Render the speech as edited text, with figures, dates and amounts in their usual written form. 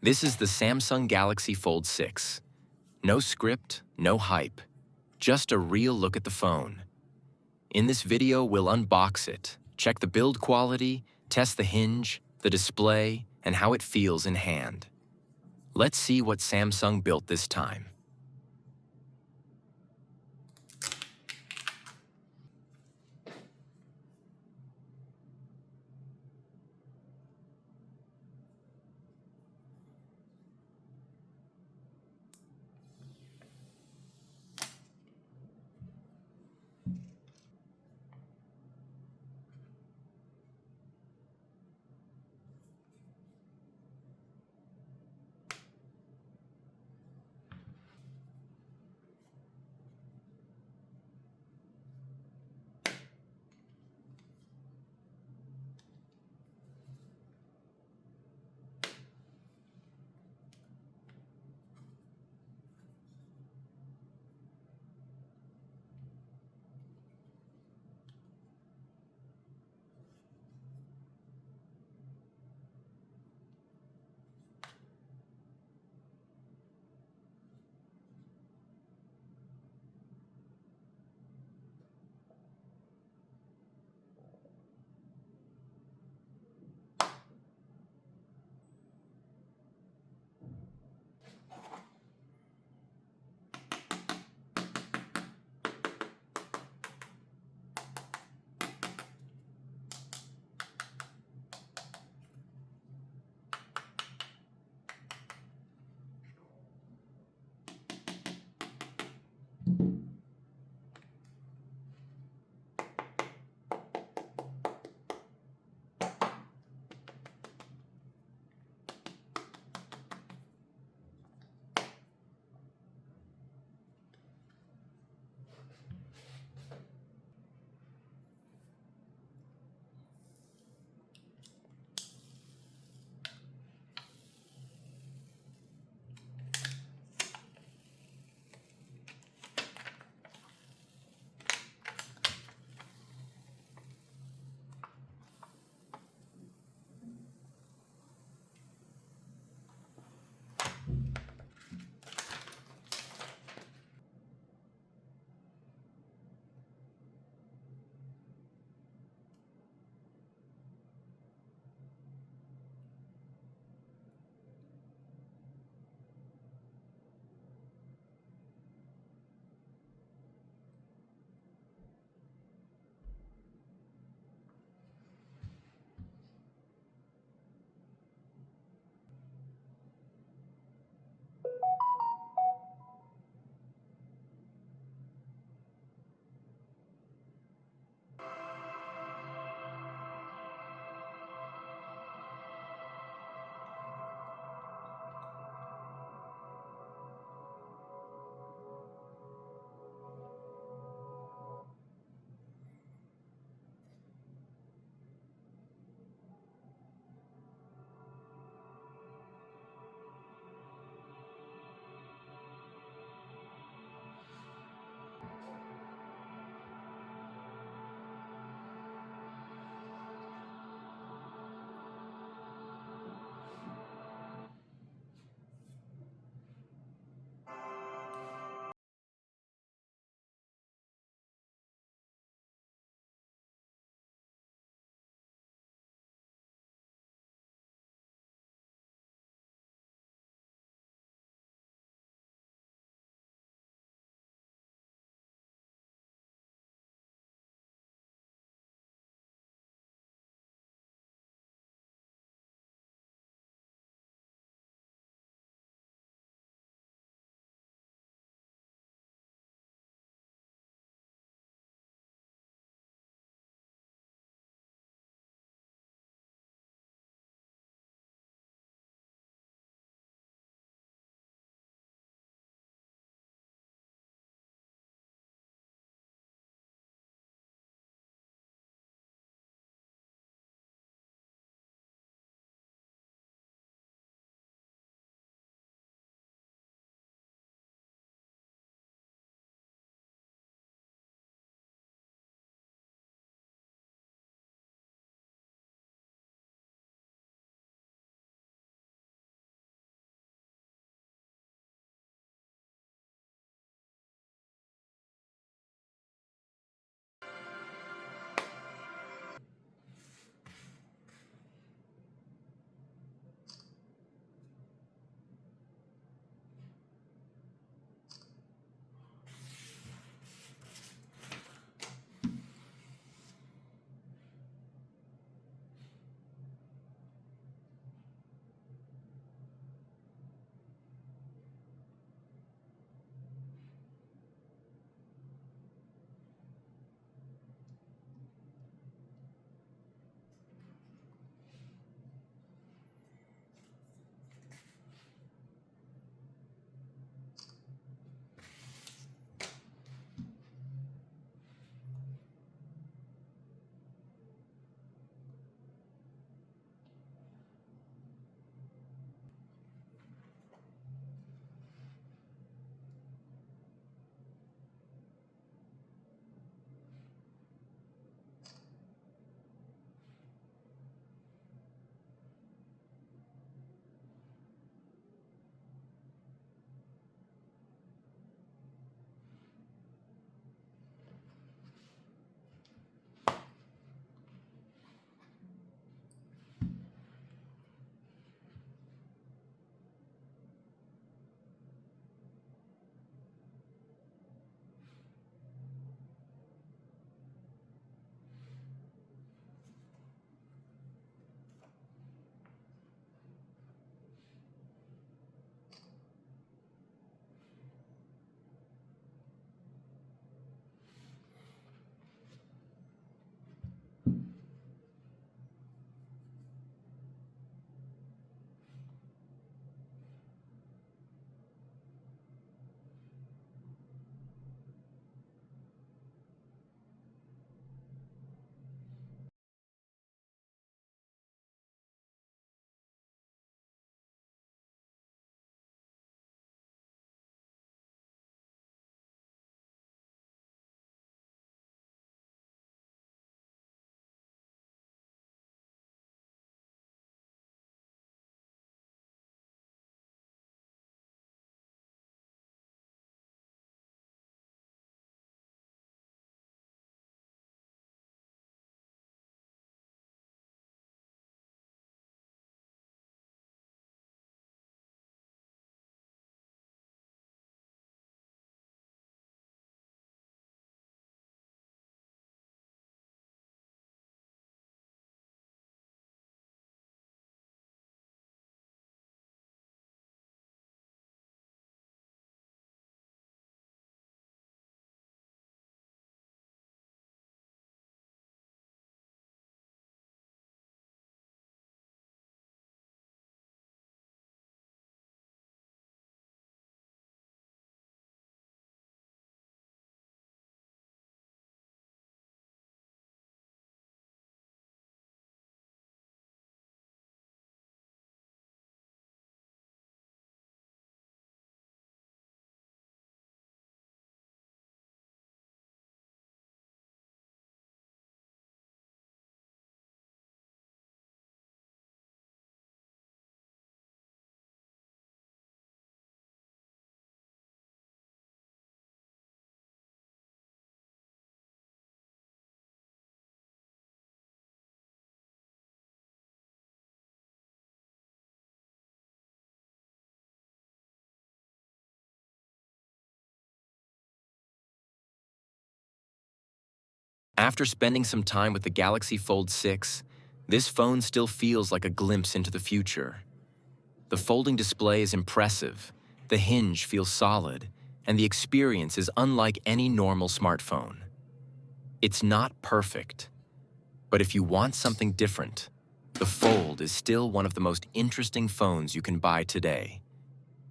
This is the Samsung Galaxy Fold 6. No script, no hype, just a real look at the phone. In this video, we'll unbox it, check the build quality, test the hinge, the display, and how it feels in hand. Let's see what Samsung built this time. After spending some time with the Galaxy Fold 6, this phone still feels like a glimpse into the future. The folding display is impressive, the hinge feels solid, and the experience is unlike any normal smartphone. It's not perfect, but if you want something different, the Fold is still one of the most interesting phones you can buy today.